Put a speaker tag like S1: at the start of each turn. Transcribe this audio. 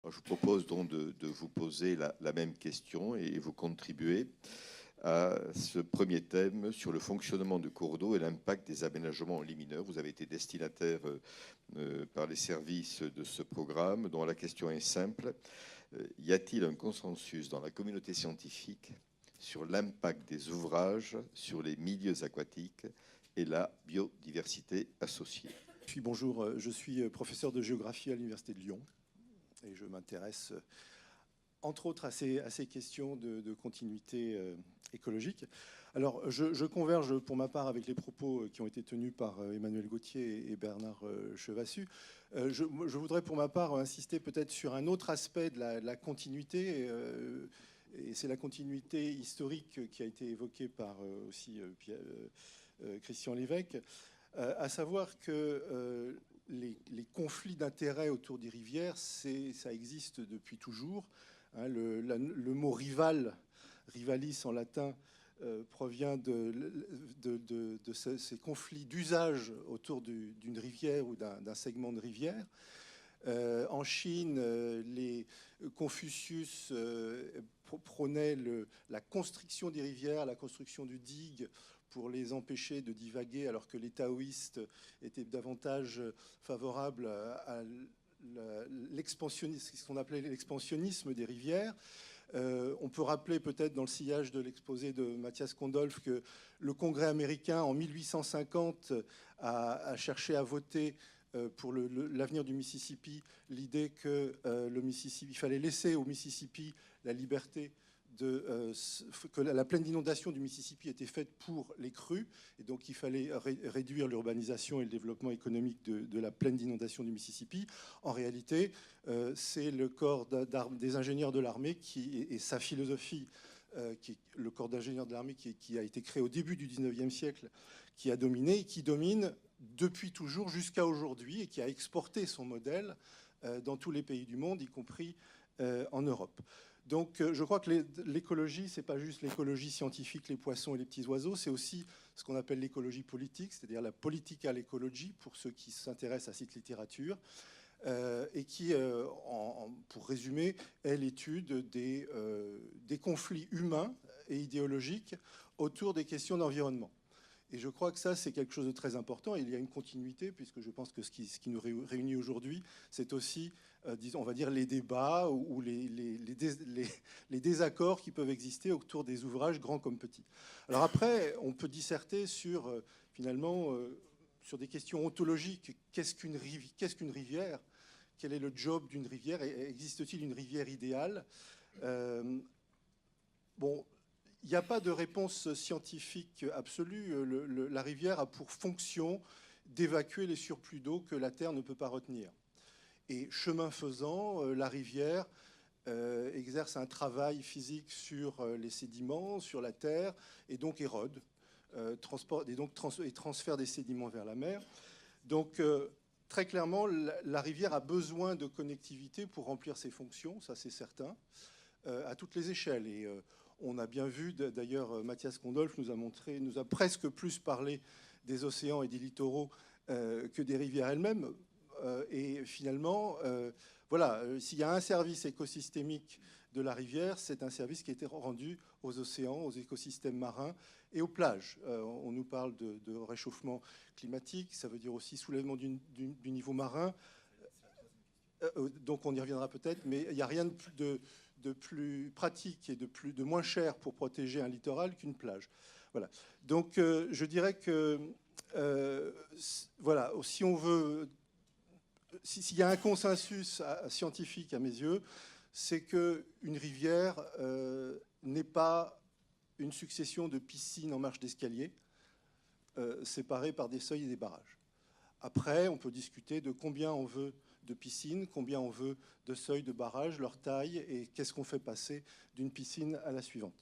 S1: Je vous propose donc de vous poser la même question et vous contribuer à ce premier thème sur le fonctionnement de cours d'eau et l'impact des aménagements limineurs. Vous avez été destinataire par les services de ce programme, dont la question est simple. Y a-t-il un consensus dans la communauté scientifique sur l'impact des ouvrages sur les milieux aquatiques et la biodiversité associée?
S2: Bonjour, je suis professeur de géographie à l'Université de Lyon et je m'intéresse entre autres à ces questions de continuité écologique. Alors je converge pour ma part avec les propos qui ont été tenus par Emmanuel Gauthier et Bernard Chevassus. Je voudrais pour ma part insister peut-être sur un autre aspect de la continuité, et c'est la continuité historique qui a été évoquée par aussi Christian Lévesque, à savoir que les conflits d'intérêts autour des rivières, ça existe depuis toujours. Hein, le mot rival, rivalis en latin, provient de ces conflits d'usage autour d'une rivière ou d'un segment de rivière. En Chine, les Confucius prônaient la constriction des rivières, la construction de digues pour les empêcher de divaguer, alors que les taoïstes étaient davantage favorables à l'expansionnisme, ce qu'on appelait l'expansionnisme des rivières. On peut rappeler peut-être dans le sillage de l'exposé de Mathias Kondolf que le Congrès américain en 1850 a cherché à voter pour l'avenir du Mississippi l'idée que il fallait laisser au Mississippi la liberté que la plaine d'inondation du Mississippi était faite pour les crues, et donc il fallait réduire l'urbanisation et le développement économique de la plaine d'inondation du Mississippi. En réalité, c'est le corps des ingénieurs de l'armée et sa philosophie, le corps d'ingénieurs de l'armée qui a été créé au début du 19e siècle, qui a dominé et qui domine depuis toujours jusqu'à aujourd'hui, et qui a exporté son modèle dans tous les pays du monde, y compris en Europe. Donc je crois que l'écologie, c'est pas juste l'écologie scientifique, les poissons et les petits oiseaux, c'est aussi ce qu'on appelle l'écologie politique, c'est-à-dire la political ecology, pour ceux qui s'intéressent à cette littérature, et qui, pour résumer, est l'étude des conflits humains et idéologiques autour des questions d'environnement. Et je crois que ça, c'est quelque chose de très important. Et il y a une continuité, puisque je pense que ce qui nous réunit aujourd'hui, c'est aussi, disons, on va dire, les débats ou les désaccords qui peuvent exister autour des ouvrages grands comme petits. Alors après, on peut disserter sur, finalement, sur des questions ontologiques. Qu'est-ce qu'une rivière? Quel est le job d'une rivière? Existe-t-il une rivière idéale? Bon... Il n'y a pas de réponse scientifique absolue. La rivière a pour fonction d'évacuer les surplus d'eau que la Terre ne peut pas retenir. Et chemin faisant, la rivière exerce un travail physique sur les sédiments, sur la Terre, et donc érode, et transfère des sédiments vers la mer. Donc, très clairement, la rivière a besoin de connectivité pour remplir ses fonctions, ça c'est certain, à toutes les échelles. Et on a bien vu, d'ailleurs, Mathias Kondolf nous a presque plus parlé des océans et des littoraux que des rivières elles-mêmes. Et finalement, voilà, s'il y a un service écosystémique de la rivière, c'est un service qui a été rendu aux océans, aux écosystèmes marins et aux plages. On nous parle de réchauffement climatique, ça veut dire aussi soulèvement du niveau marin. Donc on y reviendra peut-être, mais il n'y a rien de plus pratique et de moins cher pour protéger un littoral qu'une plage. Voilà. Donc je dirais que voilà, si on veut, s'il y a un consensus scientifique à mes yeux, c'est qu'une rivière n'est pas une succession de piscines en marche d'escalier séparées par des seuils et des barrages. Après, on peut discuter de combien on veut de piscines, combien on veut de seuils de barrages, leur taille, et qu'est-ce qu'on fait passer d'une piscine à la suivante.